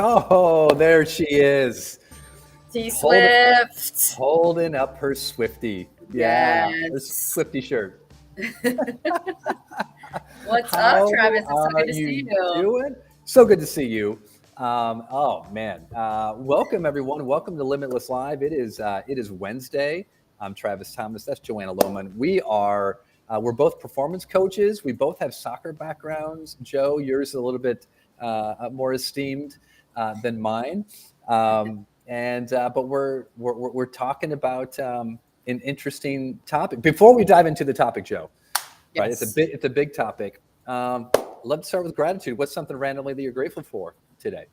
Oh, there she is. Hold, T-Swift. holding up her Swifty. Yeah, her Yes. Swifty shirt. What's up, How Travis? It's so are good to see you you. doing? So good to see you. Oh man, welcome everyone. Welcome to Limitless Live. It is Wednesday. I'm Travis Thomas. That's Joanna Lohman. We're both performance coaches. We both have soccer backgrounds. Joe, yours is a little bit more esteemed than mine. But we're talking about an interesting topic. Before we dive into the topic, Joe, right? Yes. It's a big topic. Let's start with gratitude. What's something randomly that you're grateful for today?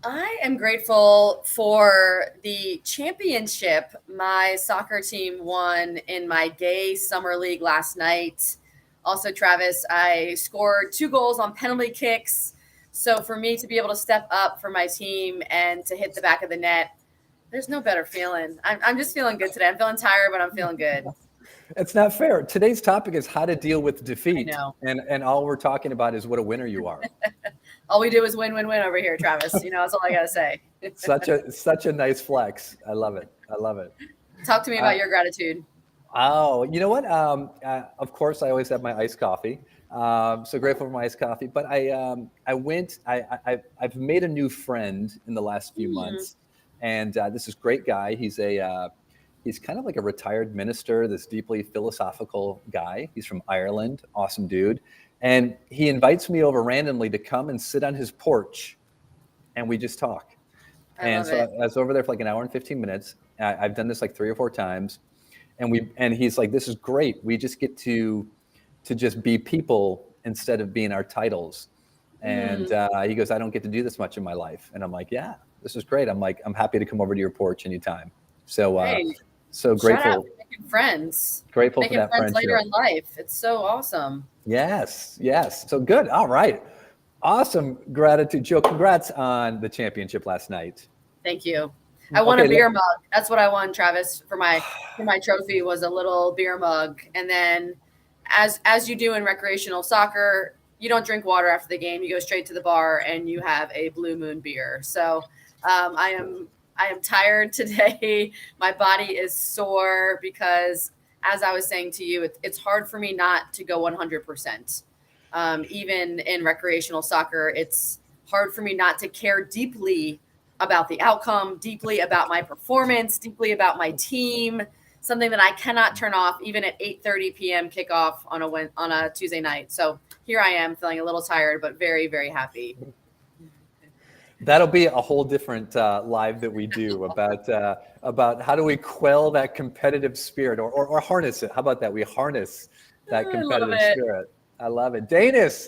I am grateful for the championship my soccer team won in my gay summer league last night. Also, Travis, I scored 2 goals on penalty kicks. So for me to be able to step up for my team and to hit the back of the net, there's no better feeling. I'm just feeling good today. I'm feeling tired, but I'm feeling good. It's not fair. Today's topic is how to deal with I defeat, know. and all we're talking about is what a winner you are. All we do is win, win, win over here, Travis. That's all I got to say. Such a nice flex. I love it. I love it. Talk to me Uh, about your gratitude. oh, you know what? Of course, I always have my iced coffee. So grateful for my iced coffee. But I've made a new friend in the last few Mm, months, and this is great guy. He's kind of like a retired minister, this deeply philosophical guy. He's from Ireland, awesome dude. And he invites me over randomly to come and sit on his porch and we just talk. I And love so I it. was over there for like an hour and 15 minutes. I've done this like 3 or 4 times. And he's like, this is great. We just get to just be people instead of being our titles. And Mm, he goes, I don't get to do this much in my life. And I'm like, yeah, this is great. I'm like, I'm happy to come over to your porch anytime. So, hey, so shout out grateful, for making friends. grateful for Making that friends later friendship. in life. It's so awesome. Yes, yes. So good. All right. Awesome gratitude. Joe, congrats on the championship last night. Thank you. I won a Okay. beer mug. That's what I won, Travis, for my trophy was a little beer mug. And then as you do in recreational soccer, you don't drink water after the game. You go straight to the bar and you have a Blue Moon beer. So I am tired today. My body is sore because, as I was saying to you, it's hard for me not to go 100%. Even in recreational soccer, it's hard for me not to care deeply about the outcome, deeply about my performance, deeply about my team. Something that I cannot turn off even at 8:30 p.m. kickoff on a Tuesday night. So here I am feeling a little tired, but very, very happy. That'll be a whole different live that we do about how do we quell that competitive spirit or harness it. How about that? We harness that I love competitive it. spirit. I love it. Danis,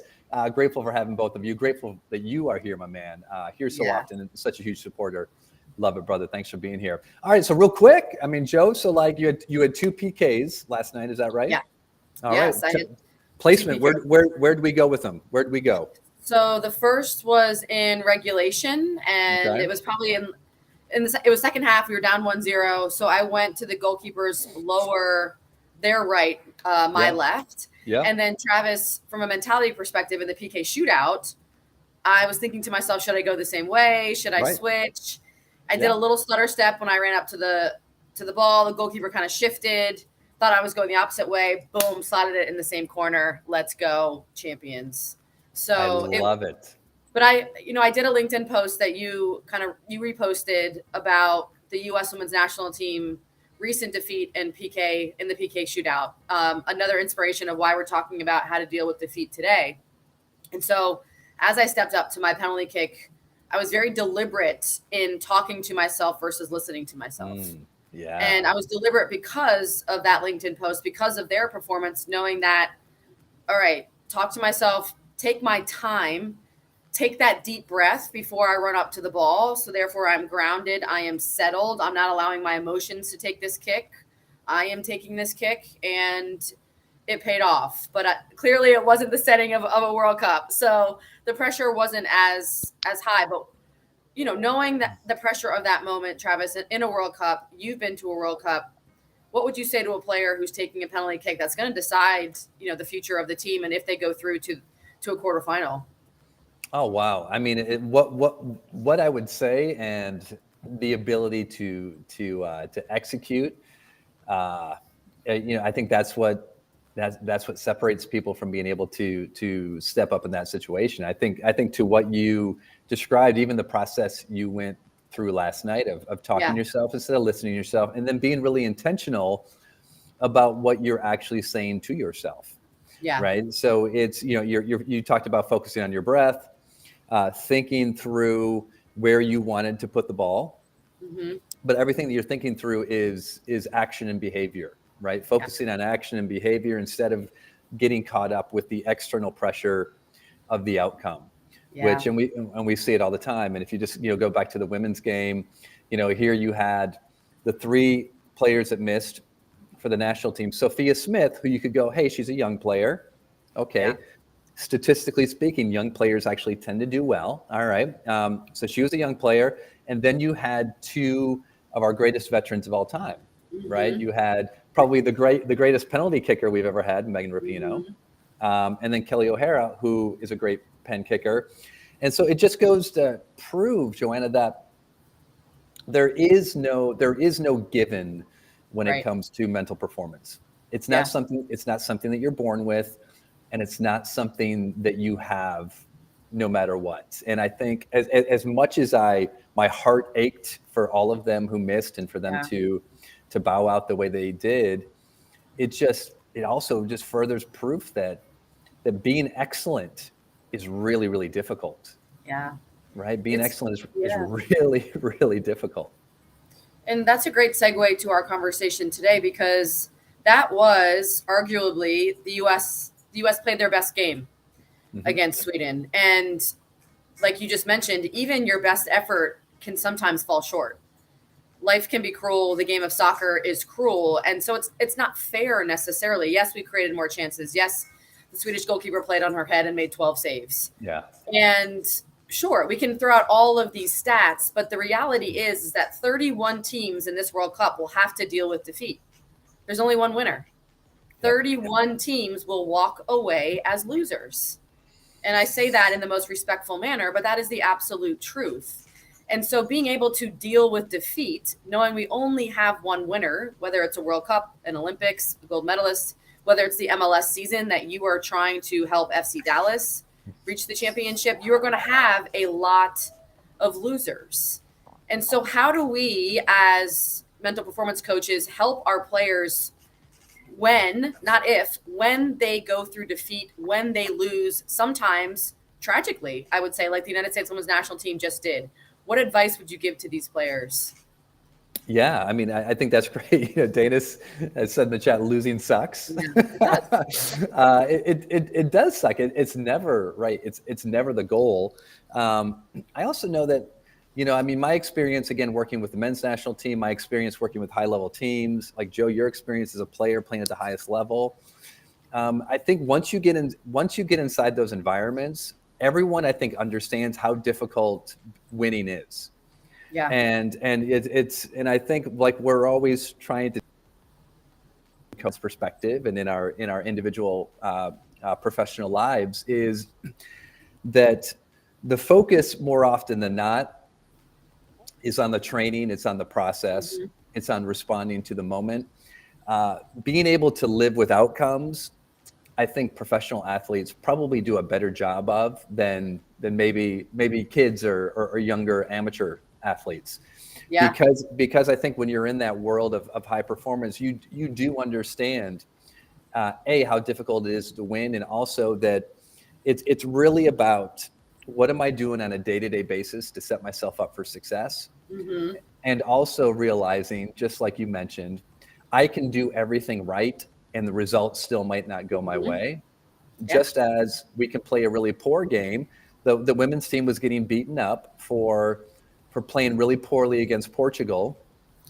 grateful for having both of you. Grateful that you are here, my man. Here so Yeah. often and such a huge supporter. Love it, brother. Thanks for being here. All right, so real quick, I mean, Joe. So like you had 2 PKs last night. Is that right? Yeah. All right. Yes, I had two Placement. PK. Where did we go with them? Where did we go? So the first was in regulation, and Okay. it was probably it was second half. We were down 1-0. So I went to the goalkeeper's lower, their right, my Yeah. left, Yeah. and then Travis, from a mentality perspective, in the PK shootout, I was thinking to myself, should I go the same way? Should I Right. switch? I did Yeah. a little stutter step when I ran up to the ball. The goalkeeper kind of shifted, thought I was going the opposite way. Boom, slotted it in the same corner. Let's go, champions. I So it love it. but I did a LinkedIn post that you reposted about the U.S. Women's National Team recent defeat in the PK shootout. Another inspiration of why we're talking about how to deal with defeat today. And so, as I stepped up to my penalty kick, I was very deliberate in talking to myself versus listening to myself. And Yeah. I was deliberate because of that LinkedIn post, because of their performance, knowing that, all right, talk to myself, take my time, take that deep breath before I run up to the ball. So therefore I'm grounded. I am settled. I'm not allowing my emotions to take this kick. I am taking this kick and it paid off. But clearly it wasn't the setting of a World Cup. So the pressure wasn't as high. But, knowing that the pressure of that moment, Travis, in a World Cup, you've been to a World Cup. What would you say to a player who's taking a penalty kick that's going to decide, the future of the team and if they go through to a quarterfinal? Oh wow! I mean, what I would say, and the ability to execute. Uh, I think that's what separates people from being able to step up in that situation. I think to what you described, even the process you went through last night of talking Yeah. to yourself instead of listening to yourself, and then being really intentional about what you're actually saying to yourself, Yeah. right? So it's you talked about focusing on your breath, thinking through where you wanted to put the ball, Hmm. but everything that you're thinking through is action and behavior, right? Yeah. Focusing on action and behavior instead of getting caught up with the external pressure of the outcome, Yeah. which and we see it all the time. And if you just go back to the women's game, here you had the three players that missed for the national team. Sophia Smith, who you could go, hey, she's a young player, Yeah. okay. Statistically speaking, young players actually tend to do well. All right. So she was a young player. And then you had two of our greatest veterans of all time, right? Hmm. You had probably the greatest penalty kicker we've ever had, Megan Rapinoe. Hmm. And then Kelly O'Hara, who is a great pen kicker. And so it just goes to prove, Joanna, that there is no given when it Right. comes to mental performance. Yeah. It's not something that you're born with, and it's not something that you have no matter what. And I think as much as my heart ached for all of them who missed and for them Yeah. to bow out the way they did, it also just furthers proof that being excellent is really, really difficult, Yeah. right? Being It's excellent is yeah. really, really difficult. And that's a great segue to our conversation today because that was arguably the US played their best game Hmm. against Sweden. And like you just mentioned, even your best effort can sometimes fall short. Life can be cruel. The game of soccer is cruel, and so it's not fair necessarily. Yes, we created more chances. Yes, the Swedish goalkeeper played on her head and made 12 saves. Yeah. And sure, we can throw out all of these stats, but the reality is that 31 teams in this World Cup will have to deal with defeat. There's only one winner. Yep. 31 teams will walk away as losers. And I say that in the most respectful manner, but that is the absolute truth. And so being able to deal with defeat, knowing we only have one winner, whether it's a World Cup, an Olympics, a gold medalist, whether it's the MLS season that you are trying to help FC Dallas reach the championship, you're going to have a lot of losers. And so how do we as mental performance coaches help our players when, not if, when they go through defeat, when they lose, sometimes tragically, I would say, like the United States women's national team just did? What advice would you give to these players? Yeah, I mean, I think that's great. Danis has said in the chat, losing sucks. Yeah, it does. It does suck. It's never right. It's never the goal. I also know that, I mean, my experience again working with the men's national team, my experience working with high level teams, like Joe, your experience as a player playing at the highest level. I think once you get inside those environments, everyone I think understands how difficult winning is. Yeah. And I think like we're always trying to coach perspective and in our individual professional lives is that the focus more often than not is on the training, it's on the process, Hmm. it's on responding to the moment. Being able to live with outcomes, I think professional athletes probably do a better job of than maybe kids or younger amateur athletes, Yeah. because I think when you're in that world of high performance, you do understand how difficult it is to win, and also that it's really about what am I doing on a day-to-day basis to set myself up for success, Hmm. and also realizing, just like you mentioned, I can do everything right and the results still might not go my Hmm. way. Yeah. Just as we can play a really poor game, the women's team was getting beaten up for playing really poorly against Portugal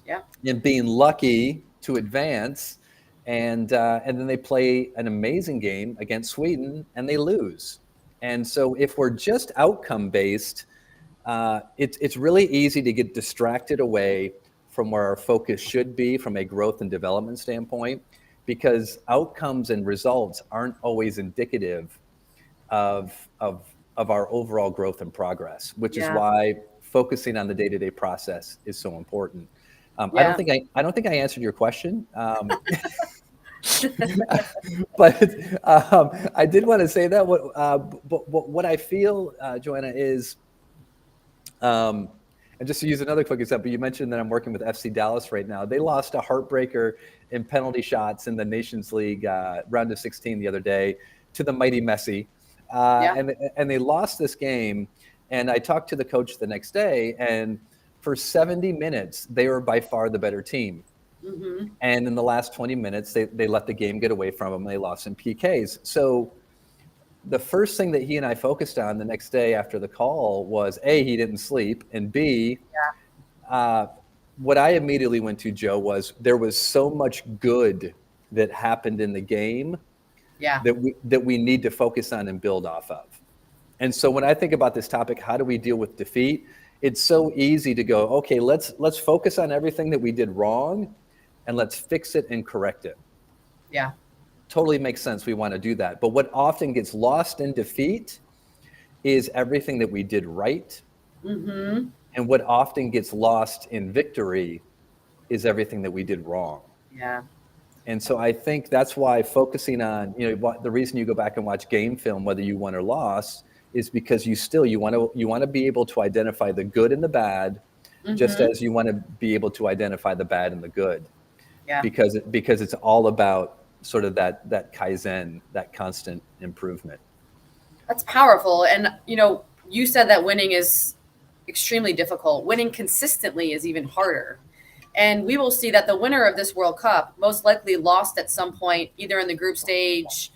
Yeah. and being lucky to advance, and then they play an amazing game against Sweden and they lose. And so if we're just outcome based, it's really easy to get distracted away from where our focus should be from a growth and development standpoint, because outcomes and results aren't always indicative of of our overall growth and progress, which is Yeah. why focusing on the day-to-day process is so important. Yeah. I don't think I answered your question. But I did want to say that what I feel, Joanna, is, and just to use another quick example, you mentioned that I'm working with FC Dallas right now. They lost a heartbreaker in penalty shots in the Nations League round of 16 the other day to the mighty Messi, Yeah. and they lost this game. And I talked to the coach the next day, and for 70 minutes they were by far the better team. Mm-hmm. And in the last 20 minutes, they let the game get away from them. They lost in PKs. So the first thing that he and I focused on the next day after the call was A, he didn't sleep, and B, uh, what I immediately went to, Joe, was there was so much good that happened in the game Yeah. that we need to focus on and build off of. And so when I think about this topic, how do we deal with defeat? It's so easy to go, okay, let's focus on everything that we did wrong and let's fix it and correct it. Yeah. Totally makes sense. We want to do that. But what often gets lost in defeat is everything that we did right. Mm-hmm. And what often gets lost in victory is everything that we did wrong. Yeah. And so I think that's why focusing on, the reason you go back and watch game film, whether you won or lost, is because you want to be able to identify the good and the bad, just Mm-hmm. as you want to be able to identify the bad and the good. Yeah. Because it's all about sort of that Kaizen, that constant improvement. That's powerful. And, you said that winning is extremely difficult. Winning consistently is even harder. And we will see that the winner of this World Cup most likely lost at some point, either in the group stage,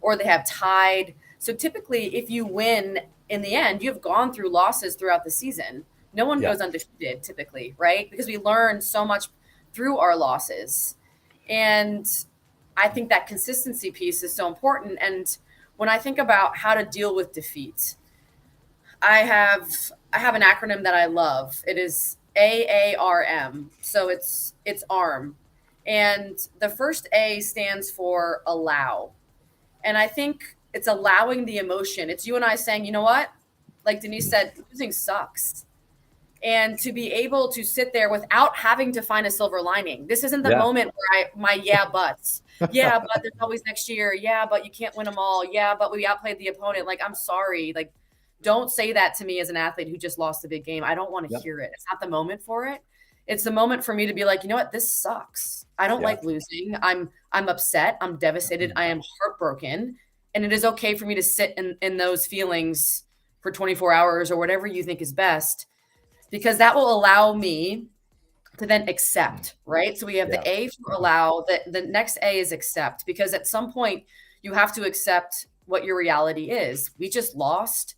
or they have tied. So typically, if you win in the end, you've gone through losses throughout the season. No one Yeah. goes undefeated typically, right? Because we learn so much through our losses. And I think that consistency piece is so important. And when I think about how to deal with defeat, I have I have an acronym that I love. It is AARM. So it's ARM. And the first A stands for allow. And I think it's allowing the emotion. It's you and I saying, you know what? Like Denise said, losing sucks. And to be able to sit there without having to find a silver lining. This isn't the Yeah. moment where my buts. Yeah, but there's always next year. Yeah, but you can't win them all. Yeah, but we outplayed the opponent. Like, I'm sorry. Like, don't say that to me as an athlete who just lost a big game. I don't want to Yep. hear it. It's not the moment for it. It's the moment for me to be like, you know what? This sucks. I don't Yeah. like losing. I'm upset. I'm devastated. I am heartbroken. And it is okay for me to sit in those feelings for 24 hours or whatever you think is best, because that will allow me to then accept, right? So we have Yeah. the A for allow, the next A is accept, because at some point you have to accept what your reality is. We just lost,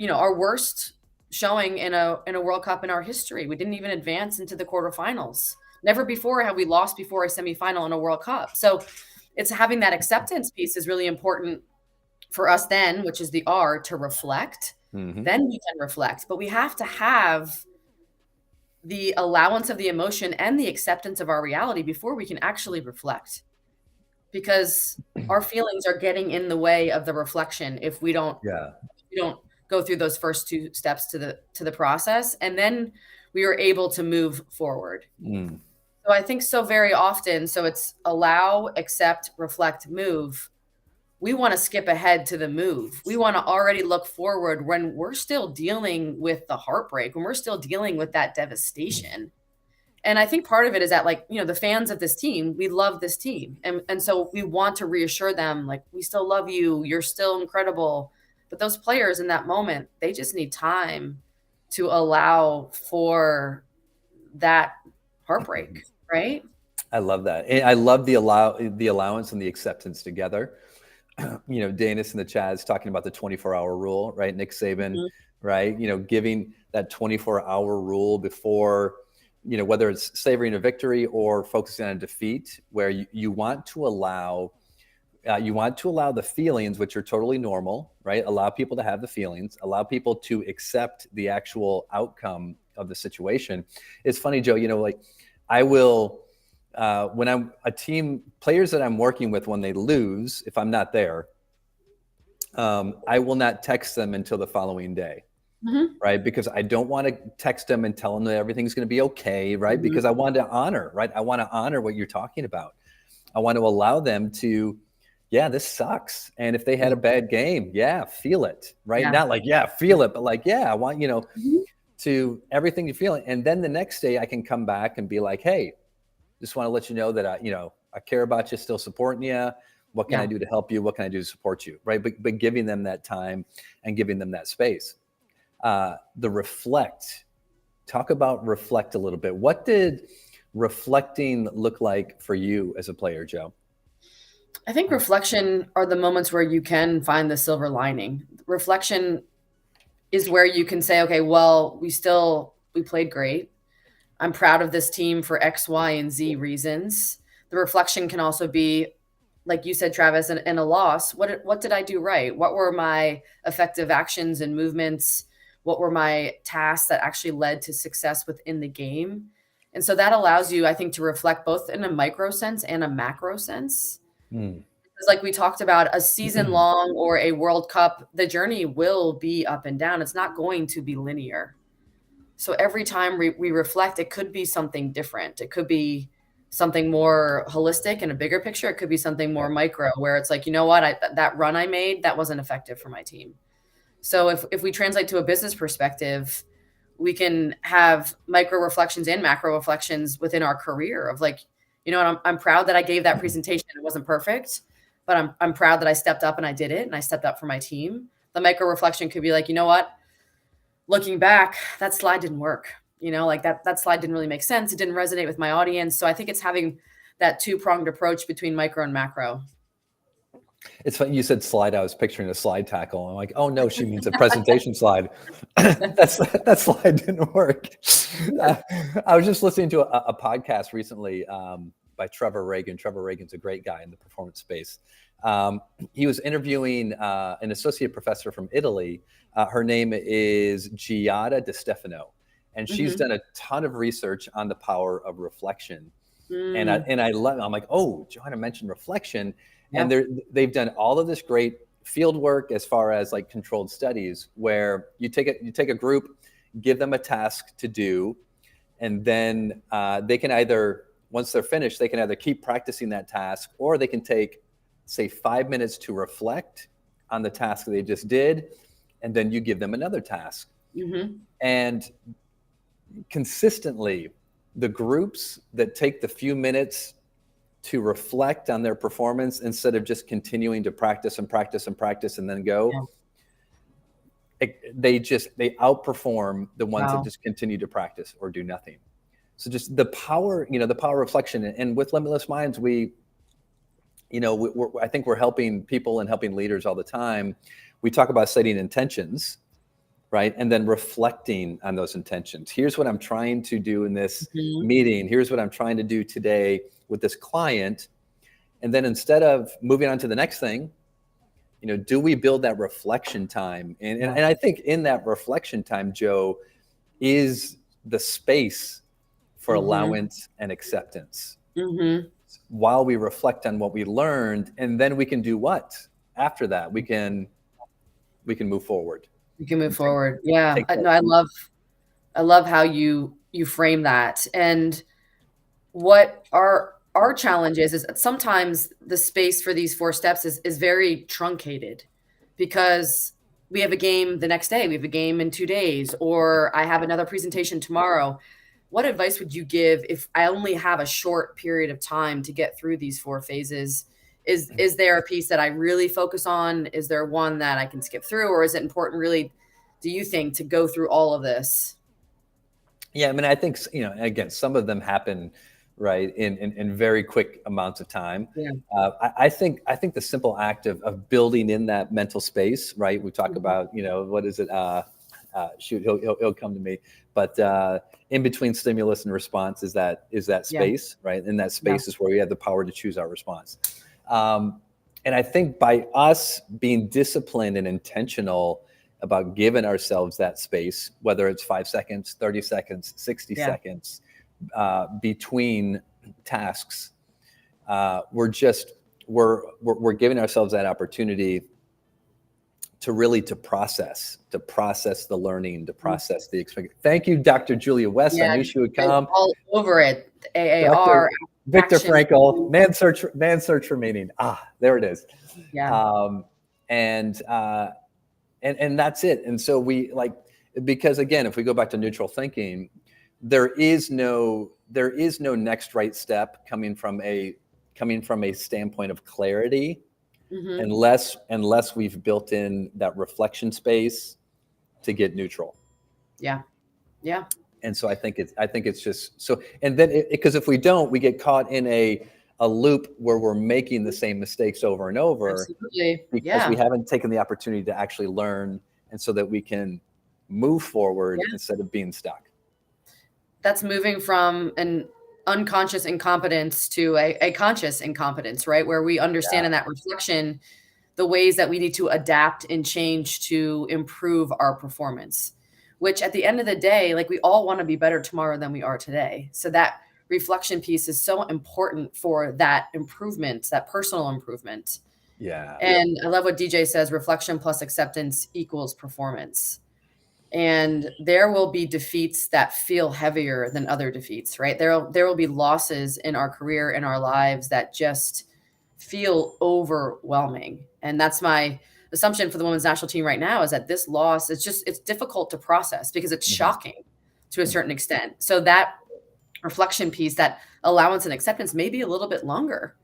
our worst showing in a World Cup in our history. We didn't even advance into the quarterfinals. Never before have we lost before a semifinal in a World Cup. So it's having that acceptance piece is really important for us then, which is the R, to reflect. Mm-hmm. Then we can reflect, but we have to have the allowance of the emotion and the acceptance of our reality before we can actually reflect, because our feelings are getting in the way of the reflection if we don't Yeah. go through those first two steps to the process, and then we are able to move forward. Mm. So I think so very often, so it's allow, accept, reflect, move. We want to skip ahead to the move. We want to already look forward when we're still dealing with the heartbreak, when we're still dealing with that devastation. And I think part of it is that, like, the fans of this team, we love this team. And so we want to reassure them, like, we still love you. You're still incredible. But those players in that moment, they just need time to allow for that heartbreak, right? I love that. And I love the allowance and the acceptance together. Danis in the chat is talking about the 24-hour rule, right? Nick Saban, Mhm. right? Giving that 24-hour rule before, whether it's savoring a victory or focusing on a defeat, where you want to allow the feelings, which are totally normal, right? Allow people to have the feelings, allow people to accept the actual outcome of the situation. It's funny, Joe, like I will, when I'm players that I'm working with, when they lose, if I'm not there, I will not text them until the following day. Mm-hmm. Right? Because I don't want to text them and tell them that everything's going to be okay, right? Mm-hmm. Because I want to honor, right? I want to honor what you're talking about. I want to allow them to, yeah, this sucks. And if they had a bad game, yeah, feel it, right? Yeah. Not like, yeah, feel it, but like, yeah, I want, Mm-hmm. to everything you feel. And then the next day I can come back and be like, hey, just want to let you know that I care about you, still supporting you. What can I Yeah. do to help you? What can I do to support you? Right. But giving them that time and giving them that space. The reflect, talk about reflect a little bit. What did reflecting look like for you as a player, Joe? I think reflection are the moments where you can find the silver lining. Reflection is where you can say, okay, well, we played great. I'm proud of this team for X, Y, and Z reasons. The reflection can also be, like you said, Travis, in a loss. What did I do right? What were my effective actions and movements? What were my tasks that actually led to success within the game? And so that allows you, I think, to reflect both in a micro sense and a macro sense. Mm. Because like we talked about, a season long or a World Cup, the journey will be up and down. It's not going to be linear. So every time we reflect, it could be something different. It could be something more holistic and a bigger picture. It could be something more Yeah. micro where it's like, you know what, that run I made, that wasn't effective for my team. So if we translate to a business perspective, we can have micro reflections and macro reflections within our career of like, you know what, I'm proud that I gave that presentation. It wasn't perfect, but I'm proud that I stepped up and I did it and I stepped up for my team. The micro reflection could be like, you know what, looking back, that slide didn't work. You know, like that slide didn't really make sense. It didn't resonate with my audience. So I think it's having that two-pronged approach between micro and macro. It's funny you said slide. I was picturing a slide tackle. I'm like, oh no, she means a presentation slide. That slide didn't work. Uh, I was just listening to a podcast recently by Trevor Reagan. Trevor Reagan's a great guy in the performance space. He was interviewing an associate professor from Italy. Her name is Giada De Stefano, and she's done a ton of research on the power of reflection. Mm, And I love. I'm like, oh, Joanna mentioned reflection, yeah. and they've done all of this great field work as far as like controlled studies where you take a group, give them a task to do, and then they can either, once they're finished, they can either keep practicing that task or they can take, say, 5 minutes to reflect on the task they just did, and then you give them another task. Mm-hmm. And consistently, the groups that take the few minutes to reflect on their performance instead of just continuing to practice and practice and practice and then go, Yeah. they outperform the ones that Wow. just continue to practice or do nothing. So just the power, the power of reflection. And with Limitless Minds, I think we're helping people and helping leaders all the time. We talk about setting intentions, right? And then reflecting on those intentions. Here's what I'm trying to do in this Mhm. meeting. Here's what I'm trying to do today with this client. And then instead of moving on to the next thing, do we build that reflection time? And I think in that reflection time, Joe, is the space for Mhm. allowance and acceptance Mhm. while we reflect on what we learned. And then we can do what after that? We can move forward You can move and take forward. Yeah. take that. No, I love how you frame that. And what our challenge is that sometimes the space for these four steps is very truncated because we have a game the next day, we have a game in 2 days, or I have another presentation tomorrow. What advice would you give if I only have a short period of time to get through these four phases? Is there a piece that I really focus on? Is there one that I can skip through, or is it important really, do you think, to go through all of this? Yeah, I mean, I think again, some of them happen right in very quick amounts of time. Yeah. I think the simple act of building in that mental space, right? We talk Mhm. about what is it? Shoot, he'll come to me. But in between stimulus and response is that Yeah. space, right? And that Yeah. space is where we have the power to choose our response. Um, and I think by us being disciplined and intentional about giving ourselves that space, whether it's 5 seconds, 30 seconds, 60 Yeah. seconds between tasks, we're giving ourselves that opportunity really to process the learning, to process the experience. Thank you, Dr. Julia West. I Yeah, knew she would I'm come. all over it. Dr. AAR, Victor action. Frankl, Man's Search for Meaning. There it is. Yeah. And that's it. And so we because again, if we go back to neutral thinking, there is no next right step coming from a standpoint of clarity, unless we've built in that reflection space to get neutral. Yeah. Yeah. And so I think it's just so, and then because if we don't, we get caught in a loop where we're making the same mistakes over and over. Absolutely. Because we haven't taken the opportunity to actually learn, and so that we can move forward instead of being stuck. That's moving from an unconscious incompetence to a conscious incompetence, right? Where we understand in that reflection the ways that we need to adapt and change to improve our performance, which at the end of the day, like, we all want to be better tomorrow than we are today. So that reflection piece is so important for that improvement, that personal improvement. Yeah. And I love what DJ says, reflection plus acceptance equals performance. And there will be defeats that feel heavier than other defeats, right? There will be losses in our career, in our lives, that just feel overwhelming. And that's my assumption for the women's national team right now, is that this loss, it's difficult to process because it's shocking to a certain extent. So that reflection piece, that allowance and acceptance, may be a little bit longer,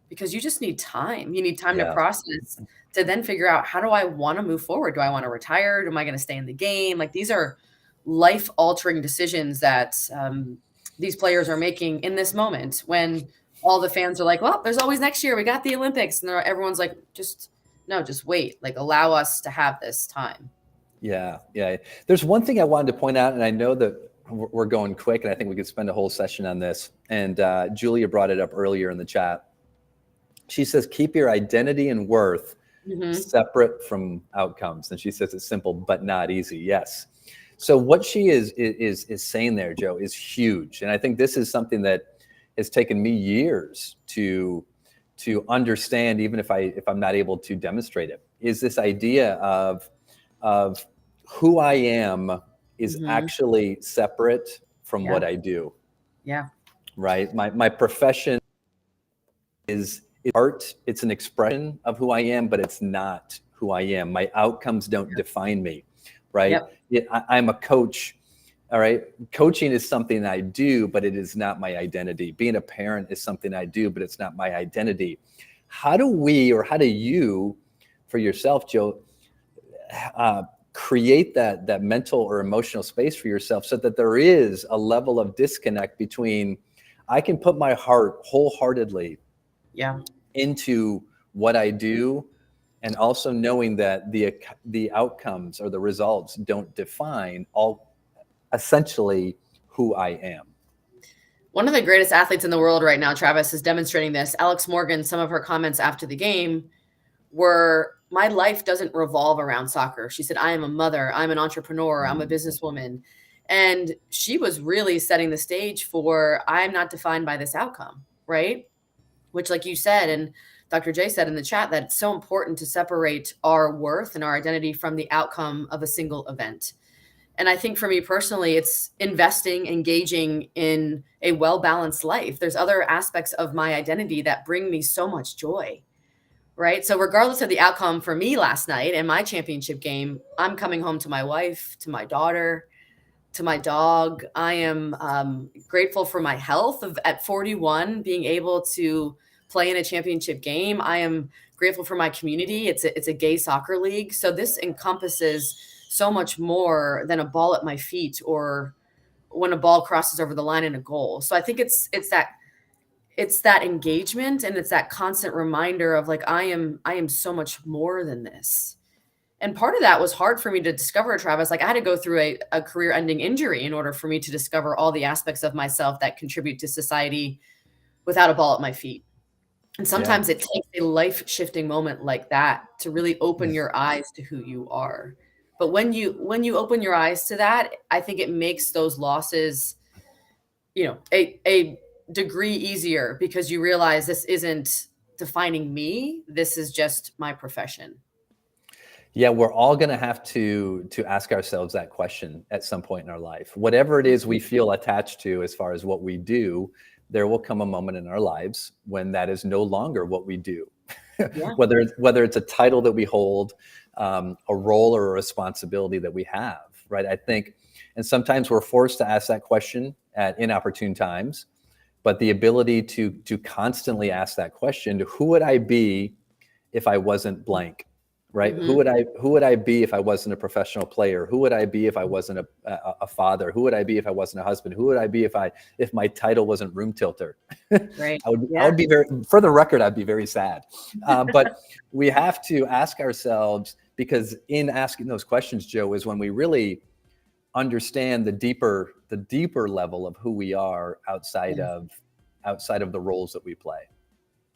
because you just need time. You need time to process, to then figure out, how do I want to move forward? Do I want to retire? Am I going to stay in the game? Like, these are life altering decisions that these players are making in this moment, when all the fans are like, well, there's always next year. We got the Olympics. And everyone's like, just wait, like, allow us to have this time. Yeah. Yeah. There's one thing I wanted to point out, and I know that we're going quick, and I think we could spend a whole session on this. And Julia brought it up earlier in the chat. She says, keep your identity and worth separate from outcomes. And she says it's simple, but not easy. Yes. So what she is saying there, Joe, is huge. And I think this is something that has taken me years to understand, even if I'm not able to demonstrate it, is this idea of who I am is actually separate from what I do. Yeah. Right. My profession is art. It's an expression of who I am, but it's not who I am. My outcomes don't define me. Right. I'm a coach. All right. Coaching is something I do, but it is not my identity. Being a parent is something I do, but it's not my identity. How do you, for yourself, Joe, create that mental or emotional space for yourself, so that there is a level of disconnect between, I can put my heart wholeheartedly into what I do, and also knowing that the outcomes or the results don't define essentially who I am? One of the greatest athletes in the world right now, Travis, is demonstrating this. Alex Morgan, some of her comments after the game were, my life doesn't revolve around soccer. She said, I am a mother, I'm an entrepreneur, I'm a businesswoman. And she was really setting the stage for, I'm not defined by this outcome, right? Which, like you said, and Dr. J said in the chat, that it's so important to separate our worth and our identity from the outcome of a single event. And I think for me personally, it's investing, engaging in a well-balanced life. There's other aspects of my identity that bring me so much joy, right? So regardless of the outcome for me last night and my championship game, I'm coming home to my wife, to my daughter, to my dog. I am grateful for my health at 41, being able to play in a championship game. I am grateful for my community. It's a gay soccer league. So this encompasses so much more than a ball at my feet, or when a ball crosses over the line in a goal. So I think it's that engagement, and it's that constant reminder of, like, I am so much more than this. And part of that was hard for me to discover, Travis. Like, I had to go through a career-ending injury in order for me to discover all the aspects of myself that contribute to society without a ball at my feet. And sometimes it takes a life-shifting moment like that to really open your eyes to who you are. But when you open your eyes to that, I think it makes those losses, a degree easier, because you realize this isn't defining me. This is just my profession. Yeah, we're all going to have to ask ourselves that question at some point in our life. Whatever it is we feel attached to as far as what we do, there will come a moment in our lives when that is no longer what we do. Yeah. Whether it's a title that we hold, a role or a responsibility that we have, right? I think, and sometimes we're forced to ask that question at inopportune times, but the ability to constantly ask that question, who would I be if I wasn't blank, right? Mm-hmm. Who would I be if I wasn't a professional player? Who would I be if I wasn't a father? Who would I be if I wasn't a husband? Who would I be if my title wasn't room tilter? Right. I Yeah. would be very, for the record, I'd be very sad. But we have to ask ourselves, because in asking those questions, Joe, is when we really understand the deeper level of who we are outside of the roles that we play.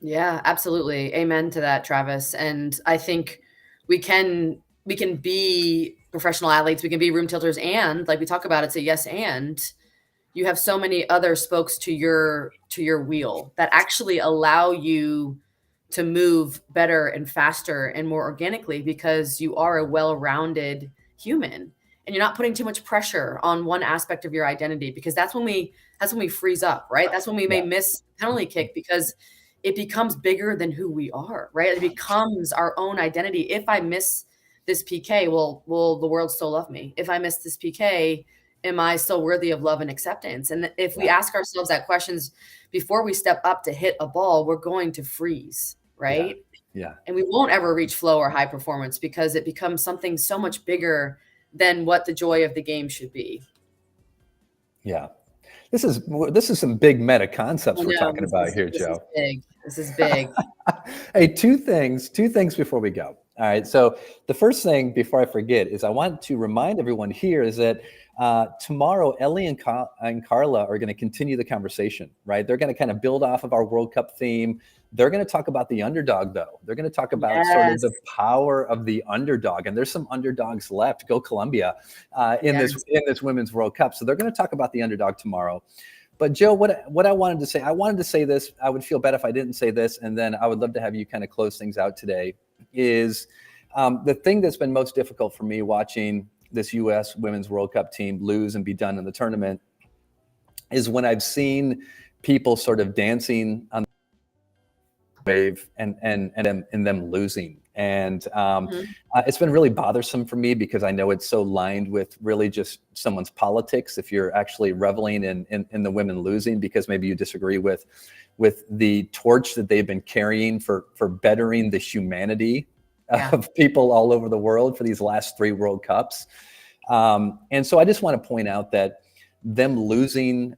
Yeah, absolutely. Amen to that, Travis. And I think we can be professional athletes, we can be room tilters, and like we talk about, it's a yes and you have so many other spokes to your wheel that actually allow you to move better and faster and more organically because you are a well-rounded human and you're not putting too much pressure on one aspect of your identity, because that's when we freeze up, right? That's when we may Yeah, miss penalty kick because it becomes bigger than who we are, right? It becomes our own identity. If I miss this PK, well, will the world still love me? If I miss this PK, am I still worthy of love and acceptance? And if we yeah, ask ourselves that questions before we step up to hit a ball, we're going to freeze, yeah, right? yeah. And we won't ever reach flow or high performance because it becomes something so much bigger than what the joy of the game should be. Yeah. This is some big meta concepts I we're know talking about here, this is Joe. big. This is big. Hey, two things before we go. All right. So the first thing before I forget is I want to remind everyone here is that tomorrow Ellie and Carla are going to continue the conversation, right? They're going to kind of build off of our World Cup theme. They're going to talk about the underdog, though. They're going to talk about sort of Yes. the power of the underdog, and there's some underdogs left. Go Colombia in Yes. this Women's World Cup. So they're going to talk about the underdog tomorrow. But Joe, what I wanted to say this. I would feel bad if I didn't say this, and then I would love to have you kind of close things out today. Is the thing that's been most difficult for me watching this U.S. Women's World Cup team lose and be done in the tournament is when I've seen people sort of dancing on the wave and them losing. And Mhm. it's been really bothersome for me because I know it's so lined with really just someone's politics. If you're actually reveling in the women losing because maybe you disagree with the torch that they've been carrying for bettering the humanity Yeah. of people all over the world for these last 3 World Cups. And so I just want to point out that them losing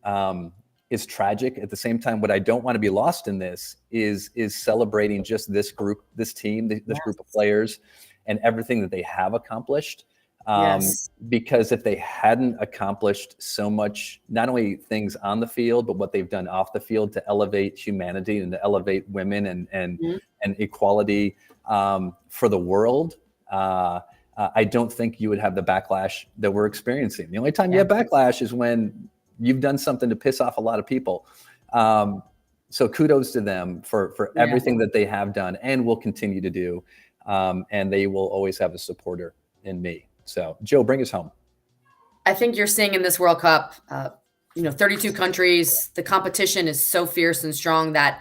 is tragic. At the same time, what I don't want to be lost in this is celebrating just this group, this team, this group of Yes. players, and everything that they have accomplished. Yes. Because if they hadn't accomplished so much, not only things on the field, but what they've done off the field to elevate humanity and to elevate women Mhm. and equality for the world, I don't think you would have the backlash that we're experiencing. The only time you Yeah. have backlash is when you've done something to piss off a lot of people. So kudos to them for Yeah. everything that they have done and will continue to do. And they will always have a supporter in me. So Joe, bring us home. I think you're seeing in this World Cup, 32 countries. The competition is so fierce and strong that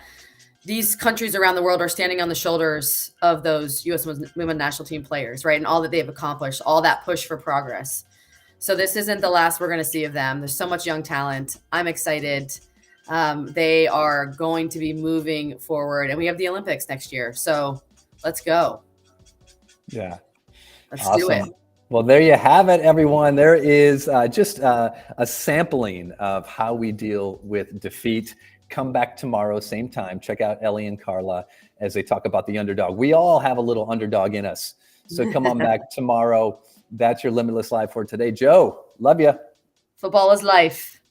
these countries around the world are standing on the shoulders of those U.S. women national team players, right? And all that they've accomplished, all that push for progress. So this isn't the last we're going to see of them. There's so much young talent. I'm excited. They are going to be moving forward, and we have the Olympics next year. So let's go. Yeah. Let's do it. Awesome. Well, there you have it, everyone. There is just a sampling of how we deal with defeat. Come back tomorrow, same time. Check out Ellie and Carla as they talk about the underdog. We all have a little underdog in us. So come on back tomorrow. That's your Limitless Live for today. Joe, love you. Football is life.